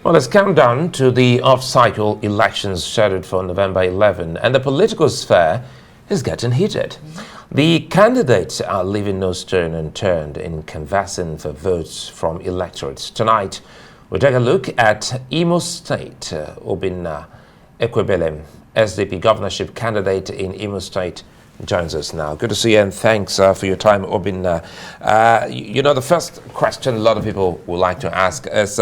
Well, it's countdown to the off-cycle elections scheduled for November 11, and the political sphere is getting heated. The candidates are leaving no stone unturned in canvassing for votes from electorates. Tonight, we'll take a look at Imo State. Obinna Ekwebelem, SDP Governorship Candidate in Imo State, joins us now. Good to see you, and thanks for your time, Obinna. You know, the first question a lot of people would like to ask is,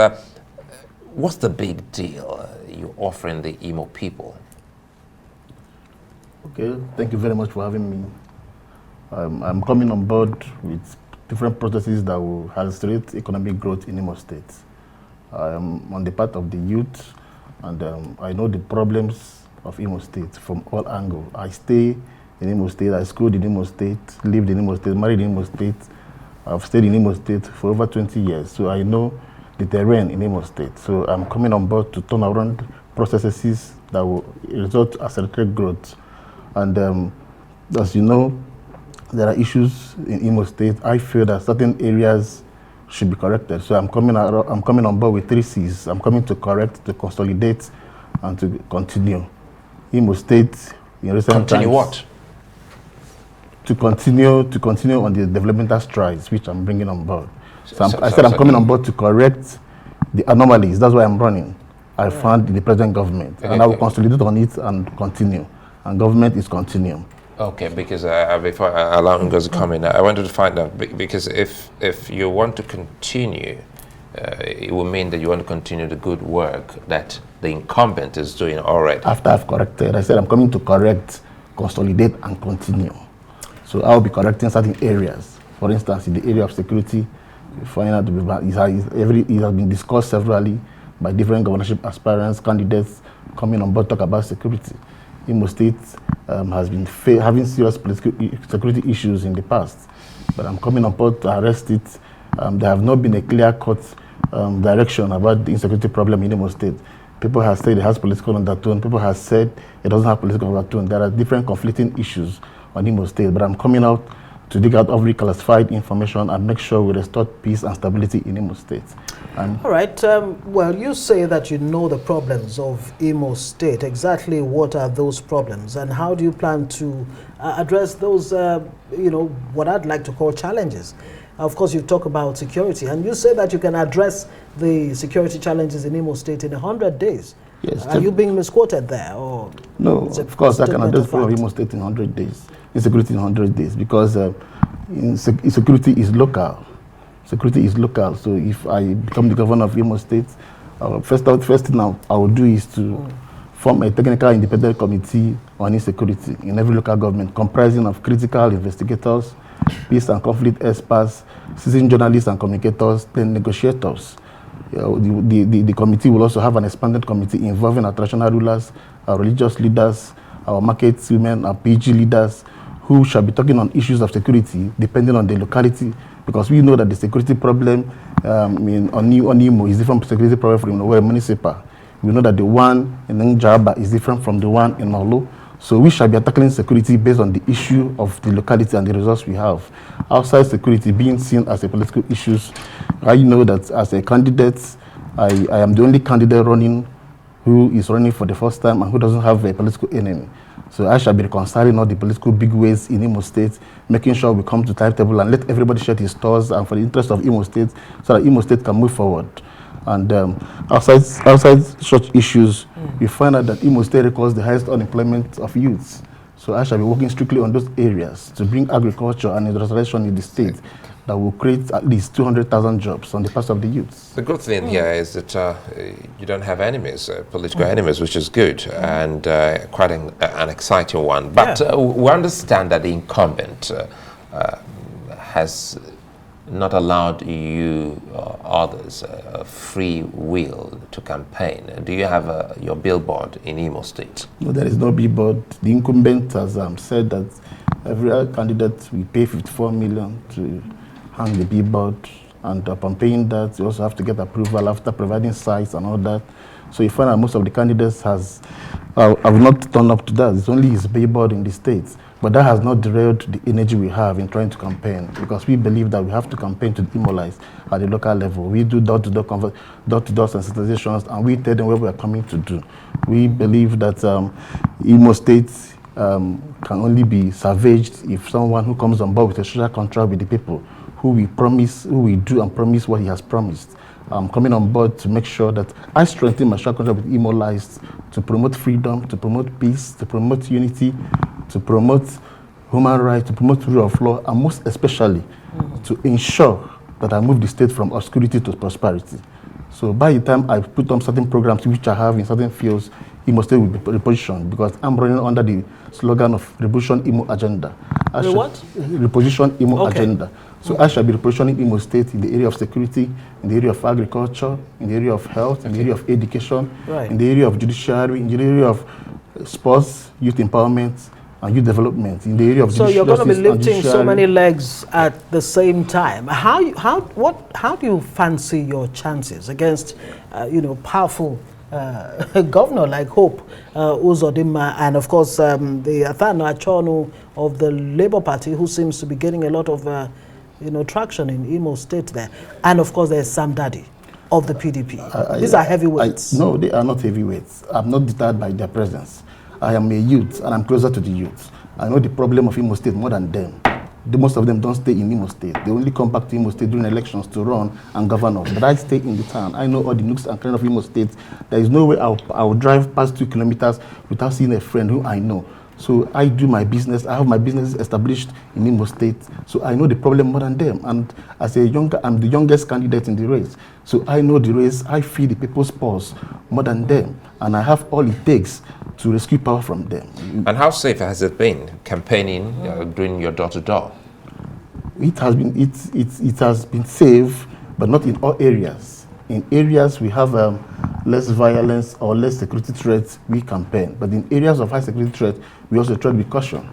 what's the big deal you're offering the Imo people? Okay, thank you very much for having me. I'm coming on board with different processes that will accelerate economic growth in Imo State. I'm on the part of the youth, and I know the problems of Imo State from all angles. I stay in Imo State, I schooled in Imo State, lived in Imo State, married in Imo State. I've stayed in Imo State for over 20 years, so I know the terrain in Imo State. So I'm coming on board to turn around processes that will result in accelerated growth. And as you know, there are issues in Imo State. I feel that certain areas should be corrected. So I'm coming on board with 3 C's. I'm coming to correct, to consolidate, and to continue. Imo State in recent times. Continue what? To continue on the developmental strides which I'm bringing on board. So I said I'm coming on board to correct the anomalies. That's why I'm running. I found in the present government, and I will consolidate on it and continue. And government is continuing. Okay, because before I allow him to come in, I wanted to find out, because if you want to continue, it will mean that you want to continue the good work that the incumbent is doing already. After I've corrected, I said I'm coming to correct, consolidate, and continue. So I'll be correcting certain areas. For instance, in the area of security, it has been discussed severally by different governorship aspirants, candidates coming on board to talk about security. Imo State has been having serious political security issues in the past, but I'm coming on board to arrest it. There have not been a clear-cut direction about the insecurity problem in Imo State. People have said it has political undertone. People have said it doesn't have political undertone. There are different conflicting issues on Imo State, but I'm coming out to dig out every classified information and make sure we restore peace and stability in Imo State. All right. Well, you say that you know the problems of Imo State. Exactly what are those problems, and how do you plan to address those, what I'd like to call challenges? Of course, you talk about security, and you say that you can address the security challenges in Imo State in 100 days. Yes. Are you being misquoted there? Or no, of course, I can address the problem of Imo State in 100 days. Insecurity in 100 days, because insecurity is local. Security is local. So if I become the governor of Imo State, first thing I will do is to form a technical independent committee on insecurity in every local government, comprising of critical investigators, peace and conflict experts, citizen journalists and communicators, then negotiators. The committee will also have an expanded committee involving our traditional rulers, our religious leaders, our market women, our PG leaders, who shall be talking on issues of security depending on the locality, because we know that the security problem on Imo is different from security problem from the municipal. We know that the one in Njaba is different from the one in Olo. So we shall be tackling security based on the issue of the locality and the results we have. Outside security being seen as a political issue, I know that as a candidate, I am the only candidate running who is running for the first time and who doesn't have a political enemy. So I shall be reconciling all the political big ways in Imo State, making sure we come to timetable and let everybody shut his doors, and for the interest of Imo State, so that Imo State can move forward. And outside such issues, we find out that Imo State records the highest unemployment of youths. So I shall be working strictly on those areas to bring agriculture and industrialization in the state that will create at least 200,000 jobs on the part of the youths. The good thing here is that you don't have enemies, political enemies, which is good, and quite an exciting one. But we understand that the incumbent has not allowed you or others free will to campaign. Do you have your billboard in Imo State? No, there is no billboard. The incumbent has said that every candidate will pay 54 million to hang the billboard, and upon paying that, you also have to get approval after providing sites and all that. So you find that most of the candidates have not turned up to that. It's only his billboard in the States. But that has not derailed the energy we have in trying to campaign, because we believe that we have to campaign to demoralize at the local level. We do door-to-door sensitizations, and we tell them what we are coming to do. We believe that Imo State can only be salvaged if someone who comes on board with a social contract with the people, who we do and promise what he has promised. I'm coming on board to make sure that I strengthen my social contract with Imo lives to promote freedom, to promote peace, to promote unity, to promote human rights, to promote rule of law, and most especially to ensure that I move the state from obscurity to prosperity. So by the time I put on certain programs which I have in certain fields, Imo State will be repositioned, because I'm running under the slogan of Reposition Imo Agenda. Reposition Imo Agenda. So I shall be repositioning Imo State in the area of security, in the area of agriculture, in the area of health, in the area of education, in the area of judiciary, in the area of sports, youth empowerment, and youth development, in the area of so you're going to be lifting so many legs at the same time. How do you fancy your chances against powerful governor like Hope Uzodimma, and of course the Athana Achonu of the Labour Party, who seems to be getting a lot of traction in Imo State there, and of course there's Sam Dadi of the PDP. These are heavyweights. No, they are not heavyweights. I'm not deterred by their presence. I am a youth, and I'm closer to the youth. I know the problem of Imo State more than them. Most of them don't stay in Imo State. They only come back to Imo State during elections to run and govern us. But I stay in the town. I know all the nooks and crannies of Imo State. There is no way I'll drive past 2 kilometers without seeing a friend who I know. So I do my business. I have my business established in Imo State. So I know the problem more than them. And as I'm the youngest candidate in the race. So I know the race. I feel the people's pulse more than them. And I have all it takes to rescue power from them. And how safe has it been campaigning, doing your door-to-door? It has been safe, but not in all areas. In areas we have less violence or less security threats, we campaign. But in areas of high security threat, we also tread with caution.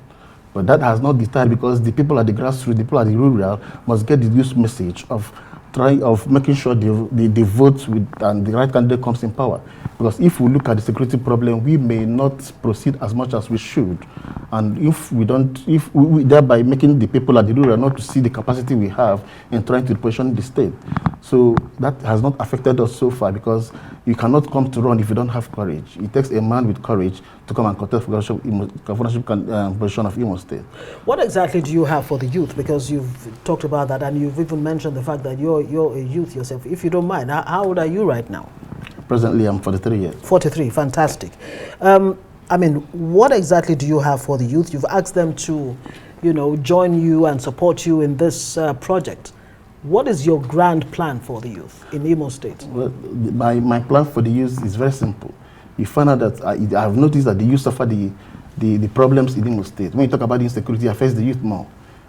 But that has not deterred, because the people at the grassroots, the people at the rural, must get the news message of making sure they vote with, and the right candidate comes in power. Because if we look at the security problem, we may not proceed as much as we should. And if we thereby making the people at the rural not to see the capacity we have in trying to position the state. So that has not affected us so far, because you cannot come to run if you don't have courage. It takes a man with courage to come and contest for governorship position of Imo State. What exactly do you have for the youth? Because you've talked about that, and you've even mentioned the fact that you're a youth yourself. If you don't mind, how old are you right now? Presently, I'm 43 years. 43, fantastic. I mean, what exactly do you have for the youth? You've asked them to, join you and support you in this project. What is your grand plan for the youth in Imo State? Well, my plan for the youth is very simple. You find out that I have noticed that the youth suffer the problems in Imo State. When you talk about insecurity, it affects the youth more.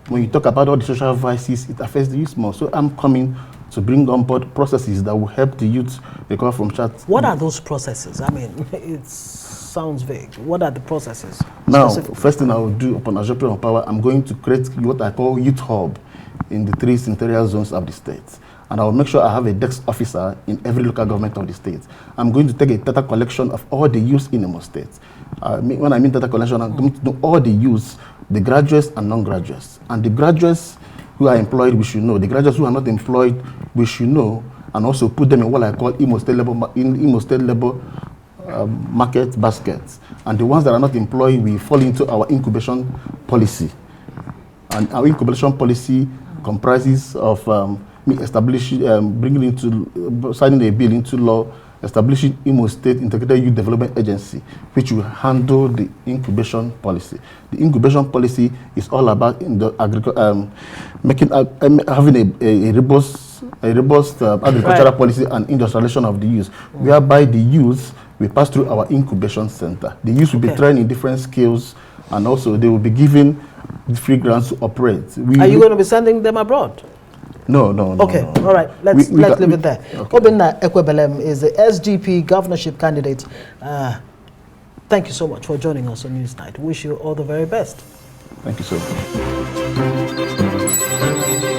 When you talk about all the social vices, it affects the youth more. So I'm coming to bring on board processes that will help the youth recover from chats. What are those processes? I mean, it sounds vague. What are the processes? Now, first thing I will do upon usurping of power, I'm going to create what I call youth hub in the 3 senatorial zones of the state. And I will make sure I have a desk officer in every local government of the state. I'm going to take a data collection of all the youths in Imo State. When I mean data collection, I'm going to know all the youths, the graduates and non-graduates. And the graduates who are employed, we should know. The graduates who are not employed, we should know, and also put them in what I call Imo State labor market baskets. And the ones that are not employed, we fall into our incubation policy. And our incubation policy comprises of me establishing, signing a bill into law, establishing Imo State Integrated Youth Development Agency, which will handle the incubation policy. The incubation policy is all about having a robust agricultural policy and industrialization of the youth, whereby the youth will pass through our incubation center. The youth will be trained in different skills, and also they will be given free grants to operate. Are you going to be sending them abroad? No. Okay, no. All right. Let's leave it there. Okay. Obinna Ekwebelem is the SDP Governorship Candidate. Thank you so much for joining us on Newsnight. Wish you all the very best. Thank you so much.